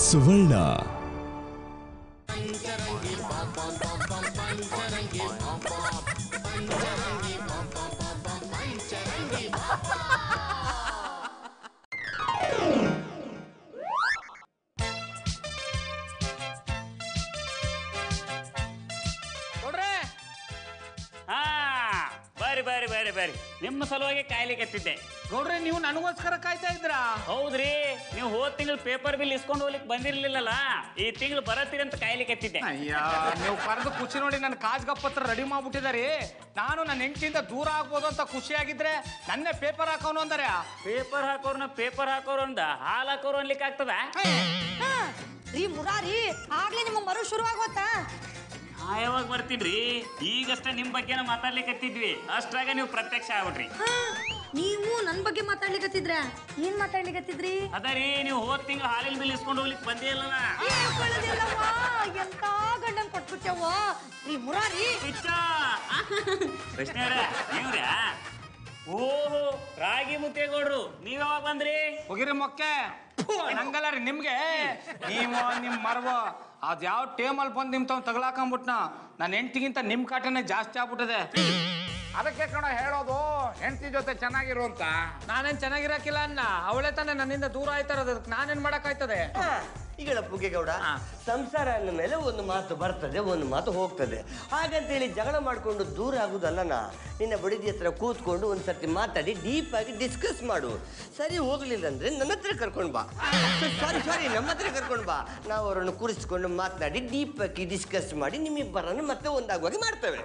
ಸುವರ್ಣ. ಬರ್ರಿ ನಿಮ್ಮ ಸಲುವಾಗಿ ಕಾಯ್ಲಿಕ್ಕೆ ಗೌಡ್ರೆ ನೀವು ನನಗೋಸ್ಕರ ಕಾಯ್ತಾ ಇದ್ರಾ? ಹೌದ್ರಿ, ನೀವು ಹೋದ್ ತಿಂಗಳು ಪೇಪರ್ ಬಿಲ್ ಇಸ್ಕೊಂಡು ಹೋಗ್ಲಿಕ್ಕೆ ಬಂದಿರ್ಲಿಲ್ಲಲ್ಲ, ಈ ತಿಂಗಳು ಬರತ್ತೀರಿ ಅಂತ ಕಾಯ್ಲಿಕ್ಕೆ ಅಯ್ಯ, ನೀವು ಕರೆದು ಖುಷಿ ನೋಡಿ ನನ್ನ ಕಾಜ್ಗಪ್ಪತ್ರ ರೆಡಿ ಮಾಡ್ಬಿಟ್ಟಿದಾರಿ. ನಾನು ನನ್ನ ಹೆಂಡತಿಯಿಂದ ದೂರ ಆಗ್ಬೋದು ಅಂತ ಖುಷಿಯಾಗಿದ್ರೆ ನನ್ನೇ ಪೇಪರ್ ಹಾಕೋನು ಅಂದರೆ ಪೇಪರ್ ಹಾಕೋರು ಅಂದ ಹಾಲು ಹಾಕೋರು ಅನ್ಲಿಕ್ಕೆ ಆಗ್ತದ? ರೀ ಮುರಾರಿ, ಆಗ್ಲೇ ನಿಮಗೆ ಮರು ಶುರುವಾಗೋತ್ತಾ? ಯಾವಾಗ ಬರ್ತೀನ್ರಿ, ಈಗಷ್ಟೇ ನಿಮ್ ಬಗ್ಗೆ ಮಾತಾಡ್ಲಿಕ್ಕೆ ಅಷ್ಟ್ರಾಗ ನೀವು ಪ್ರತ್ಯಕ್ಷ ಆಗ್ಬಿಟ್ರಿ. ನೀವು ನನ್ ಬಗ್ಗೆ ಮಾತಾಡ್ಲಿಕತ್ತಿದ್ರ? ಏನ್ ಮಾತಾಡ್ಲಿಕತ್ತಿದ್ರಿ? ಅದರಿ, ನೀವು ಹೋದ್ ತಿಂಗಳು ಹಾಲಿನ ಬಿಲ್ ಇಸ್ಕೊಂಡು ಹೋಗ್ಲಿಕ್ಕೆ ಬಂದೇ ಇಲ್ಲಲ್ಲ. ಎಂತ ಗಂಡನ್ ಕೊಟ್ಬಿಟ್ಟವ ರೀ ಮುರಾರಿ. ಕೃಷ್ಣ ನೀವ್ರ? ಓಹೋ, ರಾಗಿ ಮುತ್ತೇಗೌಡ್ರು, ನೀವ್ ಯಾವಾಗ ಬಂದ್ರಿ? ಹೋಗಿರಿ ಮೊಕ್ಕೆ ನಂಗಲ್ಲ ರೀ ನಿಮ್ಗೆ. ನೀವು ನಿಮ್ ಮರ್ವ ಅದ್ ಯಾವ ಟೇಮಲ್ ಬಂದು ನಿಮ್ ತಾವ್ ತಗಲಾಕೊಂಬಿಟ್ನ. ನನ್ನ ಹೆಂಡತಿಗಿಂತ ನಿಮ್ ಕಾಟನೇ ಜಾಸ್ತಿ ಆಗ್ಬಿಟ್ಟದೆ. ಅದಕ್ಕೆ ಕಣ ಹೇಳೋದು, ಹೆಂಡತಿ ಜೊತೆ ಚೆನ್ನಾಗಿರು ಅಂತ. ನಾನೇನ್ ಚೆನ್ನಾಗಿರಕಿಲ್ಲ ಅನ್ನ, ಅವಳೇ ತಾನೆ ನನ್ನಿಂದ ದೂರ ಆಯ್ತಾರದು. ನಾನೇನ್ ಮಾಡಕ್ಕಾಯ್ತದೆ? ಈಗ ಪುಗ್ಗೇಗೌಡ, ಸಂಸಾರ ಅಂದ ಮೇಲೆ ಒಂದು ಮಾತು ಬರ್ತದೆ, ಒಂದು ಮಾತು ಹೋಗ್ತದೆ. ಹಾಗಂತೇಳಿ ಜಗಳ ಮಾಡ್ಕೊಂಡು ದೂರ ಆಗುದಲ್ಲನಾ. ನಿನ್ನ ಬಡಿದಿ ಹತ್ರ ಕೂತ್ಕೊಂಡು ಒಂದ್ಸರ್ತಿ ಮಾತಾಡಿ ಡೀಪ್ ಆಗಿ ಡಿಸ್ಕಸ್ ಮಾಡು. ಸರಿ ಹೋಗ್ಲಿಲ್ಲ ಅಂದ್ರೆ ನನ್ನ ಹತ್ರ ಕರ್ಕೊಂಡು ಬಾ. ಸಾರಿ ನಮ್ಮ ಹತ್ರ ಕರ್ಕೊಂಡು ಬಾ. ನಾವು ಅವರನ್ನು ಕೂರಿಸ್ಕೊಂಡು ಮಾತನಾಡಿ ಡೀಪ್ ಆಗಿ ಡಿಸ್ಕಸ್ ಮಾಡಿ ನಿಮ್ಮಿಬ್ಬರನ್ನು ಮತ್ತೆ ಒಂದಾಗುವಾಗಿ ಮಾಡ್ತೇವೆ.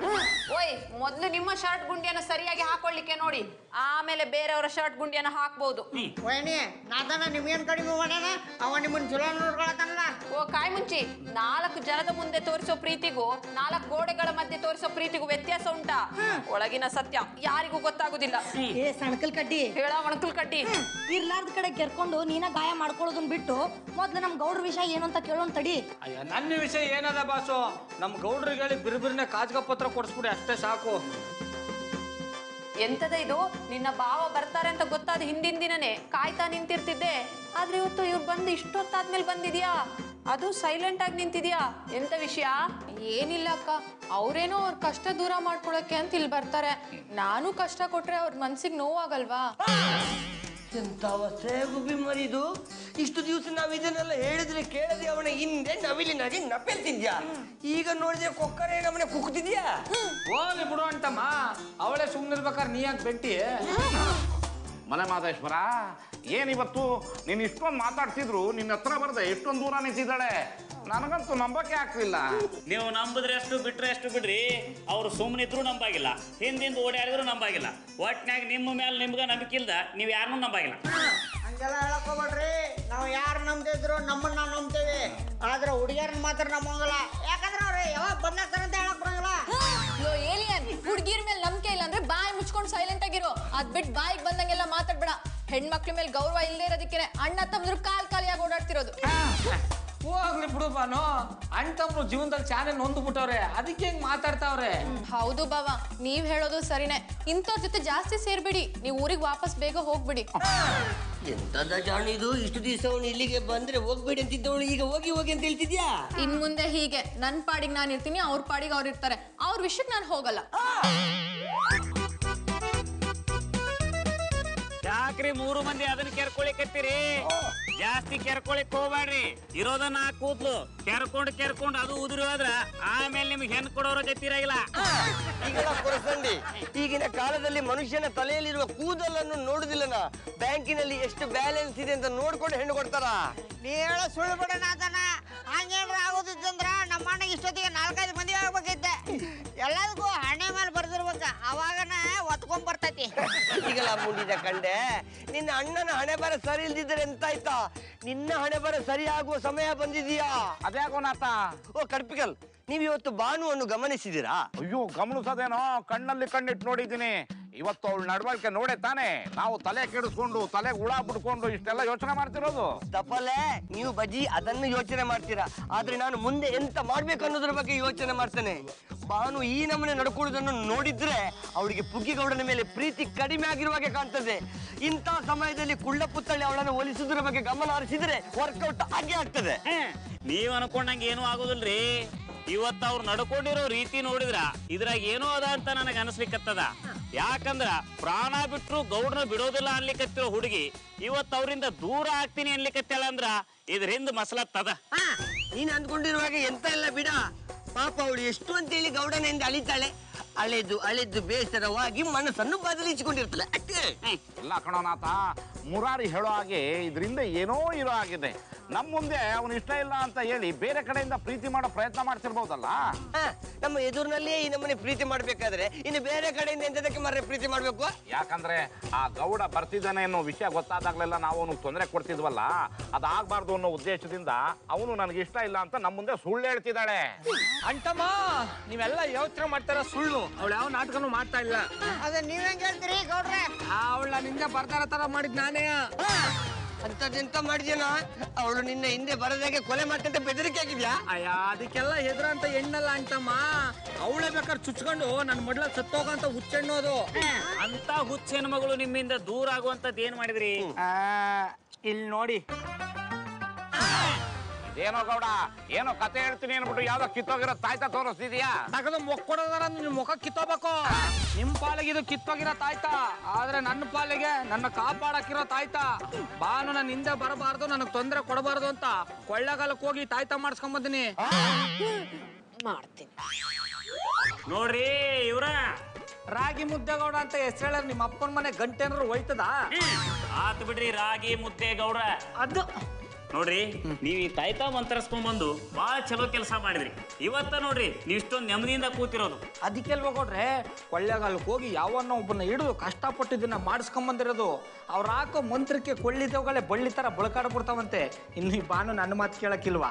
ಓಯ್, ಮೊದ್ಲು ನಿಮ್ಮ ಶರ್ಟ್ ಗುಂಡಿಯನ್ನು ಸರಿಯಾಗಿ ಹಾಕೊಳ್ಳಿಕ್ಕೆ ನೋಡಿ, ಆಮೇಲೆ ಬೇರೆಯವರ ಶರ್ಟ್ ಗುಂಡಿಯನ್ನು ಹಾಕ್ಬಹುದು. ನಿಮ್ಗೇನ್ ಕಡಿಮೆ ಮಾಡ್ಯಾನ? ಅವ ನಿಮ್ಮನ್ನ ಚಲೋ ನೋಡ್ಕೊಳಕಲ್ಲ. ಓ ಕಾಯ್ ಮುಂಚಿ, 4 ಜನದ ಮುಂದೆ ತೋರಿಸೋ ಪ್ರೀತಿಗೂ 4 ಗೋಡೆಗಳ ಮಧ್ಯೆ ತೋರಿಸೋ ಪ್ರೀತಿಗೂ ವ್ಯತ್ಯಾಸ ಉಂಟಾ? ಒಳಗಿನ ಸತ್ಯ ಯಾರಿಗೂ ಗೊತ್ತಾಗುದಿಲ್ಲ. ಏ ಸಣಕಲ್ ಕಡ್ಡಿ, ಹೇಳ ಒಣಕಲ್ ಕಡ್ಡಿ. ಇರ್ಲಾರ್ದ ಕಡೆ ಕೆರ್ಕೊಂಡು ನೀನ ಗಾಯ ಮಾಡ್ಕೊಳ್ಳೋದನ್ ಬಿಟ್ಟು ಮೊದ್ಲು ನಮ್ ಗೌಡ್ರ ವಿಷಯ ಏನು ಅಂತ ಕೇಳೋನ್ ತಡಿ. ಅಯ್ಯ, ನನ್ನ ವಿಷಯ ಏನದ ಬಾಸು? ನಮ್ ಗೌಡ್ರಿಗೆ ಹೇಳಿ ಬಿರ್ಬಿರ್ನೆ ಕಾಜ್ಗಪ್ಪತ್ರ ಕೊಡಿಸ್ಬಿಡಿ, ಅಷ್ಟೇ ಸಾಕು. ಎಂತದ ಇದು? ನಿನ್ನ ಭಾವ ಬರ್ತಾರೆ ಅಂತ ಗೊತ್ತಾದ ಹಿಂದಿನ ದಿನನೇ ಕಾಯ್ತಾ ನಿಂತಿರ್ತಿದ್ದೆ. ಆದ್ರೆ ಇವತ್ತು ಇವ್ರು ಬಂದು ಇಷ್ಟೊತ್ತಾದ್ಮೇಲೆ ಬಂದಿದ್ಯಾ? ಅದು ಸೈಲೆಂಟ್ ಆಗಿ ನಿಂತಿದ್ಯಾ? ಎಂತ ವಿಷಯ? ಏನಿಲ್ಲ ಅಕ್ಕ, ಅವ್ರೇನೋ ಅವ್ರ ಕಷ್ಟ ದೂರ ಮಾಡ್ಕೊಳಕ್ಕೆ ಅಂತ ಇಲ್ಲಿ ಬರ್ತಾರೆ. ನಾನು ಕಷ್ಟ ಕೊಟ್ರೆ ಅವ್ರ ಮನ್ಸಿಗೆ ನೋವಾಗಲ್ವಾ? ಎಂತ ಅವಸ್ಥೆ ಗುಬ್ಬಿ ಮರಿದು. ಇಷ್ಟು ದಿವಸ ನಾವ್ ಇದನ್ನೆಲ್ಲ ಹೇಳಿದ್ರೆ ಕೇಳದೆ ಅವನ ಹಿಂದೆ ನವಿಲಿನಾಗಿ ನಪ್ಪೆಲ್ತಿದ್ಯಾ. ಈಗ ನೋಡಿದ್ರೆ ಕೊಕ್ಕರೆ ನಮ್ಮನೆ ಕುಕ್ತಿದ್ಯಾ. ಹೋಗ್ಲಿ ಬಿಡು ಅಂತಮ್ಮ, ಅವಳೇ ಸುಮ್ಮನಿರ್ಬೇಕಾದ್ರೆ ನೀ ಯಾಕೆ ಬೆಟ್ಟಿ? ಮನೆ ಮಾದೇಶ್ವರ, ಏನಿವತ್ತು ನೀನ್ ಇಷ್ಟೊಂದು ಮಾತಾಡ್ತಿದ್ರು ನಿನ್ನ ಹತ್ರ ಬರ್ದೆ ಎಷ್ಟೊಂದು ದೂರ ನಿಂತಿದ್ದಾಳೆ. ನನಗಂತೂ ನಂಬಕ್ಕೆ ಆಗ್ತಿಲ್ಲ. ನೀವು ನಂಬಿದ್ರೆ ಎಷ್ಟು ಬಿಟ್ರೆ ಎಷ್ಟು ಬಿಡ್ರಿ, ಅವ್ರು ಸುಮ್ಮನಿದ್ರು ನಂಬಾಗಿಲ್ಲ, ಹಿಂದಿಂದ ಓಡಾಡಿದ್ರು ನಂಬಾಗಿಲ್ಲ. ಒಟ್ನಾಗ ನಿಮ್ಮ ಮೇಲೆ ನಿಮ್ಗೆ ನಂಬಿಕೆ ಇಲ್ದ ನೀವು ಯಾರನ್ನೂ ನಂಬಾಗಿಲ್ಲ. ಹಂಗೆಲ್ಲ ಹೇಳಕ್ ಹೋಗ್ಬೇಡ್ರಿ. ನಾವು ಯಾರು ನಂಬ್ತಿದ್ರು ನಮ್ಮನ್ನ ನಂಬ್ತೇವೆ, ಆದ್ರೆ ಹುಡುಗಿಯರನ್ನ ಮಾತ್ರ ನಂಬಂಗಿಲ್ಲ. ಯಾಕಂದ್ರೆ ಅವ್ರು ಯಾವಾಗ ಬದಲಾಗ್ತಾರಂತ ಹೇಳಕ್ ಬರಂಗಿಲ್ಲ. ಏಲಿಯನ್, ಹುಡುಗಿರ್ ಮೇಲೆ ನಂಬಿಕೆ ಇಲ್ಲ ಅಂದ್ರೆ ಬಾಯಿ ಮುಚ್ಕೊಂಡು ಸೈಲೆಂಟ್ ಆಗಿರೋ. ಅದ್ ಬಿಟ್ಟು ಬಾಯಿಗೆ ಬಂದಂಗೆಲ್ಲ ಮಾತಾಡ್ಬೇಡ. ಹೆಣ್ಮಕ್ಳ ಮೇಲೆ ಗೌರವ ಇಲ್ಲದೆ ಇರೋದಕ್ಕೆ ಅಣ್ಣ ತಮ್ಮದ್ರು ಕಾಲಿಯಾಗಿ ಓಡಾಡ್ತಿರೋದು. ಹೋಗ್ಲಿ ಬಿಡು ಬಾನು, ಅಣ್ಣ ತಮ್ಮರು ಜೀವನದಲ್ಲಿ ಚಾನೆ ನೊಂದು ಬಿಟ್ಟವ್ರೆ, ಅದಕ್ಕೆ ಹೆಂಗ್ ಮಾತಾಡ್ತಾವ್ರೆ. ಹೌದು ಬಾವ, ನೀವ್ ಹೇಳೋದು ಸರಿನೇ. ಇಂಥವ್ರ ಜೊತೆ ಜಾಸ್ತಿ ಸೇರ್ಬಿಡಿ, ನೀವು ಊರಿಗೆ ವಾಪಸ್ ಬೇಗ ಹೋಗ್ಬಿಡಿ. ಎಂತದ ಜಾಣಿದು, ಇಷ್ಟು ದಿವಸ ಅವನು ಇಲ್ಲಿಗೆ ಬಂದ್ರೆ ಹೋಗ್ಬೇಡಿ ಅಂತಿದ್ದವಳು ಈಗ ಹೋಗಿ ಅಂತ ಹೇಳ್ತಿದ್ಯಾ. ಇನ್ ಮುಂದೆ ಹೀಗೆ ನನ್ ಪಾಡಿಗೆ ನಾನು ಇರ್ತೀನಿ, ಅವ್ರ ಪಾಡಿಗೆ ಅವ್ರು ಇರ್ತಾರೆ. ಅವ್ರ ವಿಷಯಕ್ಕೆ ನಾನು ಹೋಗಲ್ಲ. ಯಾಕ್ರಿ 3 ಮಂದಿ ಅದನ್ನ ಕೆರ್ಕೊಳಿಕತ್ತೀರಿ? ಜಾಸ್ತಿ ಕೆರ್ಕೊಳಿಕ್ ಹೋಗ್ಬೇಡ್ರಿ. ಇರೋದನ್ನ ಕೂದ್ಲು ಕೆರ್ಕೊಂಡು ಅದು ಉದುರಿ ಹೋದ್ರ ಆಮೇಲೆ ನಿಮ್ಗೆ ಹೆಣ್ಣು ಕೊಡೋರ ಜೊತಿರಾಗಿಲ್ಲ. ಈಗ ಕೊರಸಂಡಿ, ಈಗಿನ ಕಾಲದಲ್ಲಿ ಮನುಷ್ಯನ ತಲೆಯಲ್ಲಿರುವ ಕೂದಲನ್ನು ನೋಡುದಿಲ್ಲನ, ಬ್ಯಾಂಕಿನಲ್ಲಿ ಎಷ್ಟು ಬ್ಯಾಲೆನ್ಸ್ ಇದೆ ಅಂತ ನೋಡ್ಕೊಂಡು ಹೆಣ್ಣು ಕೊಡ್ತಾರ. ನೀ ಹೇಳೋ ಸುಳ್ಳು ಬಿಡ ನಾತನ. ಹಂಗೇನ್ರ ಆಗೋದಿತ್ತಂದ್ರ ನಮ್ಮ ಅಣ್ಣಗೆ ಇಷ್ಟೊತ್ತಿಗೆ 4-5 ಮಂದಿ ಆಗ್ಬೇಕಿದ್ದೆ. ಎಲ್ಲದಕ್ಕೂ ಹಣೆ ಮೇಲೆ ಬರ್ದಿರ್ಬೇಕ, ಅವಾಗನ ಒತ್ಕೊಂಡ್ ಬರ್ತೈತಿ. ಈಗಲ ಮುಂಡಿದ ಕಂಡೆ, ನಿನ್ನ ಅಣ್ಣನ ಹಣೆ ಬರ ಸರಿ ಇಲ್ದಿದ್ರೆ ಎಂತಾಯ್ತಾ? ನಿನ್ನ ಹಣೆ ಬರ ಸರಿ ಆಗುವ ಸಮಯ ಬಂದಿದೀಯಾ? ಅದ್ಯಾಕೋನಾತ? ಓ ಕಡ್ಪಿಕಲ್, ನೀವ್ ಇವತ್ತು ಭಾನುವನ್ನು ಗಮನಿಸಿದಿರಾ? ಅಯ್ಯೋ, ಗಮನಿಸೋದೇನೋ, ಕಣ್ಣಲ್ಲಿ ಕಣ್ಣಿಟ್ಟು ನೋಡಿದ್ದೀನಿ. ಇವತ್ತು ಅವಳ ನಡವಳಿಕೆ ನೋಡೇ ತಾನೆ ನಾವು ತಲೆ ಕೆಡಿಸ್ಕೊಂಡು ತಲೆಗೆ ಹುಳ ಬಿಡ್ಕೊಂಡು ಇಷ್ಟೆಲ್ಲ ಯೋಚನೆ ಮಾಡ್ತಿರೋದು. ತಪ್ಪಲೆ ನೀವು ಬಜ್ಜಿ ಅದನ್ನು ಯೋಚನೆ ಮಾಡ್ತೀರಾ, ಆದ್ರೆ ನಾನು ಮುಂದೆ ಎಂತ ಮಾಡ್ಬೇಕು ಅನ್ನೋದ್ರ ಬಗ್ಗೆ ಯೋಚನೆ ಮಾಡ್ತೇನೆ. ಭಾನು ಈ ನಮ್ಮನೆ ನಡ್ಕೊಳ್ಳೋದನ್ನು ನೋಡಿದ್ರೆ ಅವಳಿಗೆ ಪುಗ್ಗಿಗೌಡನ ಮೇಲೆ ಪ್ರೀತಿ ಕಡಿಮೆ ಆಗಿರುವಾಗೆ ಕಾಣ್ತದೆ. ಇಂಥ ಸಮಯದಲ್ಲಿ ಕುಳ್ಳ ಪುತ್ತಳ್ಳಿ ಅವಳನ್ನು ಹೋಲಿಸುವುದರ ಬಗ್ಗೆ ಗಮನ ಹರಿಸಿದ್ರೆ ವರ್ಕೌಟ್ ಆಗೇ ಆಗ್ತದೆ. ನೀವ್ ಅನ್ಕೊಂಡಂಗೆ ಏನೂ ಆಗೋದಿಲ್ರಿ. ಇವತ್ತು ಅವ್ರು ನಡ್ಕೊಂಡಿರೋ ರೀತಿ ನೋಡಿದ್ರ ಇದ್ರಾಗ ಏನೋ ಅದ ಅಂತ ನನಗೆ ಅನಿಸ್ಲಿಕ್ಕತ್ತದ. ಯಾಕಂದ್ರ ಪ್ರಾಣ ಬಿಟ್ರು ಗೌಡ್ರನ್ನ ಬಿಡೋದಿಲ್ಲ ಅನ್ಲಿಕ್ಕತ್ತಿರೋ ಹುಡುಗಿ ಇವತ್ತು ಅವರಿಂದ ದೂರ ಆಗ್ತೀನಿ ಅನ್ಲಿಕ್ಕತ್ತಳ ಅಂದ್ರ ಇದ್ರ ಹಿಂದ್ ಮಸಲತ್ತದ. ನೀನ್ ಅಂದ್ಕೊಂಡಿರುವಾಗ ಎಂತ ಇಲ್ಲ ಬಿಡ. ಪಾಪ ಅವಳು ಎಷ್ಟು ಅಂತೇಳಿ ಗೌಡನಿಂದ ಅಳಿತಾಳೆ. ಅಳೆದು ಬೇಸರವಾಗಿ ಮನಸ್ಸನ್ನು ಬದಲಿಸಿಕೊಂಡಿರ್ತಾಳೆ ಅಷ್ಟೇ. ಇಲ್ಲ ಕಣೋನಾಥ, ಮುರಾರಿ ಹೇಳೋ ಹಾಗೆ ಇದರಿಂದ ಏನೋ ಇರೋ ಆಗಿದೆ. ನಮ್ಮ ಮುಂದೆ ಅವನು ಇಷ್ಟ ಇಲ್ಲ ಅಂತ ಹೇಳಿ ಬೇರೆ ಕಡೆಯಿಂದ ಪ್ರೀತಿ ಮಾಡೋ ಪ್ರಯತ್ನ ಮಾಡ್ತಿರ್ಬೋದಲ್ಲ. ನಮ್ಮ ಎದುರಿನಲ್ಲಿಯೇ ಈ ನಮ್ಮನೆ ಪ್ರೀತಿ ಮಾಡ್ಬೇಕಾದ್ರೆ ಇನ್ನು ಬೇರೆ ಕಡೆಯಿಂದ ಎಂತದಕ್ಕೆ ಮರ್ರೆ ಪ್ರೀತಿ ಮಾಡ್ಬೇಕು? ಯಾಕಂದ್ರೆ ಆ ಗೌಡ ಬರ್ತಿದ್ದಾನೆ ಅನ್ನೋ ವಿಷಯ ಗೊತ್ತಾದಾಗ್ಲೆಲ್ಲ ನಾವು ಅವನಿಗೆ ತೊಂದರೆ ಕೊಡ್ತಿದ್ವಲ್ಲ, ಅದಾಗಬಾರ್ದು ಅನ್ನೋ ಉದ್ದೇಶದಿಂದ ಅವನು ನನಗೆ ಇಷ್ಟ ಇಲ್ಲ ಅಂತ ನಮ್ಮ ಮುಂದೆ ಸುಳ್ಳು ಹೇಳ್ತಿದ್ದಾಳೆ. ಅಂಟಮ್ಮ, ನೀವೆಲ್ಲ ಯೋಚನೆ ಮಾಡ್ತಾರ ಸುಳ್ಳು. ಅವಳು ಯಾವ ನಾಟಕನೂ ಮಾಡ್ತಾ ಇಲ್ಲ. ಅದ ನೀವ್ ಹೆಂಗ್ ಹೇಳ್ತೀರಿ ಗೌಡ್ರೆ? ಅವಳ ನಿಂದೆ ಬರ್ತಾರ ತರ ಮಾಡಿದ್ ನಾನೇ. ಅಂತದೆಂತ ಮಾಡಿದ್ಯನ? ಅವಳು ನಿನ್ನ ಹಿಂದೆ ಬರದಾಗೆ ಕೊಲೆ ಮಾಡ್ತಂತ ಬೆದರಿಕೆ ಆಗಿದ್ಯಾ? ಅಯ್ಯ, ಅದಕ್ಕೆಲ್ಲ ಹೆದ್ರಂತ ಎಣ್ಣಲ್ಲ ಅಂಟಮ್ಮ. ಅವಳೇ ಬೇಕಾದ್ರೆ ಚುಚ್ಕೊಂಡು ನನ್ನ ಮಡ್ಲ ಸತ್ತೋಗಂತ ಹುಚ್ಚೆಣ್ಣೋದು. ಅಂತ ಹುಚ್ಚೆನ ಮಗಳು ನಿಮ್ಮಿಂದ ದೂರ ಆಗುವಂತದ್ದು ಏನ್ ಮಾಡಿದ್ರಿ? ಇಲ್ಲಿ ನೋಡಿ. ಏನೋ ಗೌಡ, ಏನೋ ಕತೆ ಹೇಳ್ತೀನಿ ಅನ್ಬಿಟ್ಟು ಯಾವ್ದೋ ಕಿತ್ತೋಗಿರೋ ತಾಯ್ತ ತೋರಿಸ್ತಿದ್ಯಾ? ತಗದು ಮೊಕ್ಕೊಡೋದಾರ ನಿನ್ ಮುಖ ಕಿತ್ತೋಬೇಕು. ನಿಮ್ ಪಾಲಿಗೆ ಇದು ಕಿತ್ತೋಗಿರೋ ತಾಯ್ತಾ, ಆದ್ರೆ ನನ್ನ ಪಾಲಿಗೆ ನನ್ನ ಕಾಪಾಡಕ್ಕಿರೋ ತಾಯ್ತಾ. ಬಾನು ನನ್ನ ಹಿಂದೆ ಬರಬಾರ್ದು, ನನಗ್ ತೊಂದರೆ ಕೊಡಬಾರ್ದು ಅಂತ ಕೊಳ್ಳೆಗಾಲಕ್ಕೆ ಹೋಗಿ ತಾಯ್ತ ಮಾಡಿಸ್ಕೊಂಡ್ ಬಂದಿನಿ. ಮಾಡ್ತೀನಿ ನೋಡ್ರಿ ಇವ್ರ ರಾಗಿ ಮುದ್ದೆಗೌಡ ಅಂತ ಹೆಸರು ಹೇಳ ನಿಮ್ಮ ಅಪ್ಪನ ಮನೆ ಗಂಟೆ ಏನಾರು ಹೋಯ್ತದ? ಆತ್ ಬಿಡ್ರಿ ರಾಗಿ ಮುದ್ದೆ ಗೌಡ್ರ. ಅದು ನೋಡ್ರಿ, ನೀವ್ ಈ ತಾಯ್ತಾ ಮಂತರಿಸ್ಕೊಂಡ್ ಬಂದು ಬಾಳ ಚಲೋ ಕೆಲಸ ಮಾಡಿದ್ರಿ. ಇವತ್ತ ನೋಡ್ರಿ ನೀವ್ ಇಷ್ಟೊಂದು ನೆಮ್ಮದಿಯಿಂದ ಕೂತಿರೋದು. ಅದಕ್ಕೆಲ್ವ ಕೊಡ್ರೆ ಕೊಳ್ಳೆಗಾಲಕ್ಕೆ ಹೋಗಿ ಯಾವನ್ನ ಒಬ್ಬನ ಹಿಡಿದು ಕಷ್ಟಪಟ್ಟು ಇದನ್ನ ಮಾಡಿಸ್ಕೊಂಡ್ ಬಂದಿರೋದು. ಅವ್ರ ಹಾಕೋ ಮಂತ್ರಕ್ಕೆ ಕೊಳ್ಳಿದವುಗಳೇ ಬಳ್ಳಿ ತರ ಬಳಕಾಡ್ಬಿಡ್ತಾವಂತೆ. ಇನ್ನು ಈ ಬಾನು ನನ್ನ ಮಾತು ಕೇಳಕ್ಕಿಲ್ವಾ?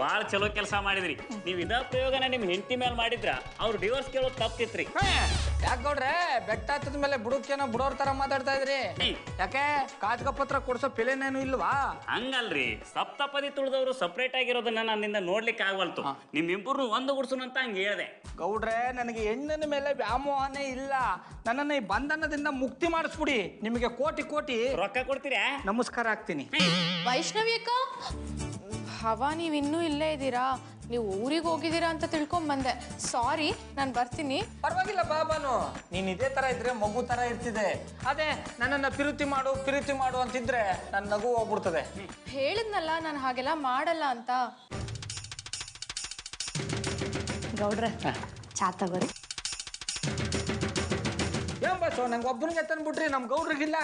ಬಾಳ ಚಲೋ ಕೆಲಸ ಮಾಡಿದ್ರಿ. ನೀವ್ ಇದ ಪ್ರಯೋಗನ ನಿಮ್ ಹೆಂಡತಿ ಮೇಲೆ ಮಾಡಿದ್ರ ಅವ್ರು ಡಿವೋರ್ಸ್ ಕೇಳೋದು ತಪ್ಪಿತ್ರಿ. ಯಾಕೆ ಗೌಡ್ರೆ ಬೆಟ್ಟ ಹತ್ತದ ಮೇಲೆ ಬುಡಕ್ಕೇನೋ ಬಿಡೋರ್ ತರ ಮಾತಾಡ್ತಾ ಇದ್ರಿ? ಯಾಕೆ ಕಾಗದ ಪತ್ರ ಕೊಡ್ಸೋ ಪಿಲೇನೇನು ಇಲ್ವಾ? ಹಂಗಲ್ರಿ, ಸಪ್ತಪದಿ ತುಳಿದವರು ಸಪ್ರೇಟ್ ಆಗಿರೋದನ್ನ ನನ್ನಿಂದ ನೋಡ್ಲಿಕ್ಕೆ ಆಗವಲ್ತು. ನಿಮ್ಮಿಬ್ಬರು ಒಂದು ಗುಡ್ಸುನು ಅಂತ ಹಂಗ ಹೇಳ್ದೆ. ಗೌಡ್ರೆ, ನನಗೆ ಹೆಣ್ಣಿನ ಮೇಲೆ ವ್ಯಾಮೋಹನೇ ಇಲ್ಲ. ನನ್ನನ್ನು ಈ ಬಂಧನದಿಂದ ಮುಕ್ತಿ ಮಾಡಿಸ್ಬಿಡಿ. ನಿಮಗೆ ಕೋಟಿ ಕೋಟಿ ರೊಕ್ಕ ಕೊಡ್ತೀರಾ? ನಮಸ್ಕಾರ ಆಗ್ತೀನಿ. ವೈಷ್ಣವಿ ಅಕ್ಕ, ಹವಾ ನೀವ್ ಇನ್ನೂ ಇಲ್ಲೇ ಇದ್ದೀರಾ? ನೀವು ಊರಿಗೆ ಹೋಗಿದ್ದೀರಾ ಅಂತ ತಿಳ್ಕೊಂಡ್ ಬಂದೆ. ಸಾರಿ, ನಾನು ಬರ್ತೀನಿ. ಪರವಾಗಿಲ್ಲ ಬಾಬಾನು, ನೀನ್ ಇದೇ ತರ ಇದ್ರೆ ಮಗು ತರ ಇರ್ತಿದೆ. ಅದೇ ನನ್ನನ್ನ ಪ್ರೀತಿ ಮಾಡು ಅಂತಿದ್ರೆ ನನ್ನ ನಗು ಹೋಗ್ಬಿಡ್ತದೆ. ಹೇಳಿದ್ನಲ್ಲ ನಾನು ಹಾಗೆಲ್ಲ ಮಾಡಲ್ಲ ಅಂತ. ಗೌಡ್ರೆ ಚಾ ತಗೋರಿ. ಏನ್ ಬಸ್ಸು, ನಂಗೆ ಒಬ್ಬನಿಗೆ ತಂದ್ಬಿಟ್ರಿ, ನಮ್ ಗೌಡ್ರಿಗಿಲ್ಲ.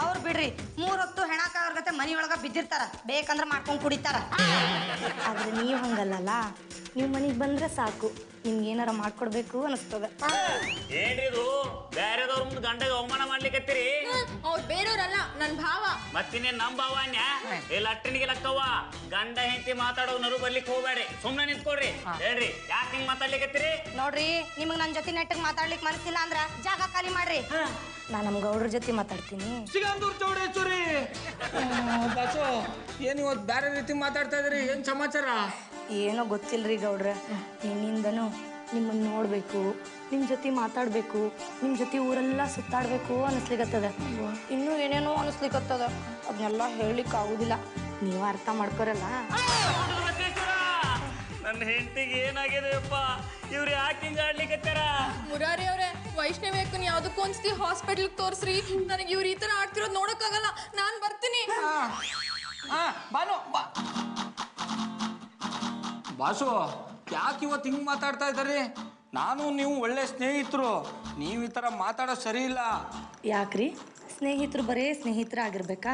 ಅವ್ರು ಬಿಡ್ರಿ, 3 ಹೊತ್ತು ಹೆಣಕಾವ್ರ ಗತೆ ಮನಿ ಒಳಗ ಬಿದ್ದಿರ್ತಾರ, ಬೇಕಂದ್ರ ಮಾಡ್ಕೊಂಡ್ ಕುಡಿತಾರ. ಆದ್ರೆ ನೀವ್ ಹಂಗಲ್ಲಲ್ಲ, ನೀವ್ ಮನಿಗ್ ಬಂದ್ರೆ ಸಾಕು, ನಿಮ್ಗೆ ಏನಾರ ಮಾಡ್ಕೊಡ್ಬೇಕು ಅನಿಸ್ತದ. ಏನ್ರಿದು ಬೇರೆದವ್ರ ಮುಂದೆ ಗಂಡಗೆ ಅವಮಾನ ಮಾಡ್ಲಿಕ್ಕತ್ತೀರಿ? ಅವ್ರು ಬೇರೆಯವ್ರಲ್ಲ, ನನ್ ಭಾವ. ಮತ್ತಿನ್ನೇನ್ ನಮ್ ಭಾವನ್ಯ ಇಲ್ಲ ಅಟ್ಟನಿಗೆ ಲಕ್ಕವ್ವ. ಗಂಡ ಹೆಂಡತಿ ಮಾತಾಡೋ ನರು ಬರ್ಲಿಕ್ಕೆ ಹೋಗ್ಬೇಡಿ, ಸುಮ್ನೆ ನಿಂತ್ಕೊಡ್ರಿ. ಹೇಳ್ರಿ, ಯಾಕೆ ಹಿಂಗ್ ಮಾತಾಡ್ಲಿಕ್ಕತ್ತೀರಿ? ನೋಡ್ರಿ, ನಿಮಗ್ ನನ್ ಜೊತೆ ನೆಟ್ಟಗ್ ಮಾತಾಡ್ಲಿಕ್ ಮನಸ್ಸಿಲ್ಲ ಅಂದ್ರ ಜಾಗ ಖಾಲಿ ಮಾಡ್ರಿ. ನಾ ನಮ್ ಗೌಡ್ರ ಜೊತೆ ಮಾತಾಡ್ತೀನಿ. ಸಿಗಂದೂರ್ ಚೌಡೇಶ್ವರಿ ಬಸ್ಸು, ಏನ್ ಇವತ್ತು ಬೇರೆ ರೀತಿ ಮಾತಾಡ್ತಾ ಇದ್ರಿ? ಏನ್ ಸಮಾಚಾರ? ಏನೋ ಗೊತ್ತಿಲ್ರಿ ಗೌಡ್ರ, ನಿನ್ನಿಂದನು ನಿಮ್ಮನ್ನ ನೋಡ್ಬೇಕು, ನಿಮ್ ಜೊತೆ ಮಾತಾಡ್ಬೇಕು, ನಿಮ್ ಜೊತೆ ಊರೆಲ್ಲ ಸುತ್ತಾಡ್ಬೇಕು ಅನಿಸ್ಲಿಕ್ಕತ್ತದ. ಇನ್ನೂ ಏನೇನೋ ಅನಿಸ್ಲಿಕ್ಕತ್ತದ, ಅದನ್ನೆಲ್ಲ ಹೇಳಲಿಕ್ಕೆ ಆಗುದಿಲ್ಲ. ನೀವ ಅರ್ಥ ಮಾಡ್ಕೊರಲ್ಲ. ನನ್ನ ಹೆಂಡತಿಗೆ ಏನಾಗಿದೆ ಅಪ್ಪ, ಇವ್ರು ಯಾಕೆ ಹಿಂಗ ಆಡ್ಲಿಕ್ಕತ್ತಾರ? ಮುರಾರಿ ಅವ್ರೆ, ವೈಷ್ಣವಿ ಅಕ್ಕನ್ ಯಾವ್ದಕ್ಕೂ ಅನ್ಸ್ತಿ ಹಾಸ್ಪಿಟಲ್ ತೋರ್ಸ್ರಿ. ನನಗೆ ಇವ್ರು ಈ ತರ ಆಡ್ತಿರೋದ್ ನೋಡಕ್ಕಾಗಲ್ಲ, ನಾನ್ ಬರ್ತೀನಿ. ಬಾಸು, ಯಾಕೆ ಇವತ್ತು ಹಿಂಗ್ ಮಾತಾಡ್ತಾ ಇದ್ದಾರಿ? ನಾನು ನೀವು ಒಳ್ಳೆ ಸ್ನೇಹಿತರು, ನೀವು ಈ ತರ ಮಾತಾಡೋ ಸರಿ ಇಲ್ಲ. ಯಾಕ್ರಿ, ಸ್ನೇಹಿತರು ಬರೇ ಸ್ನೇಹಿತರ ಆಗಿರ್ಬೇಕಾ?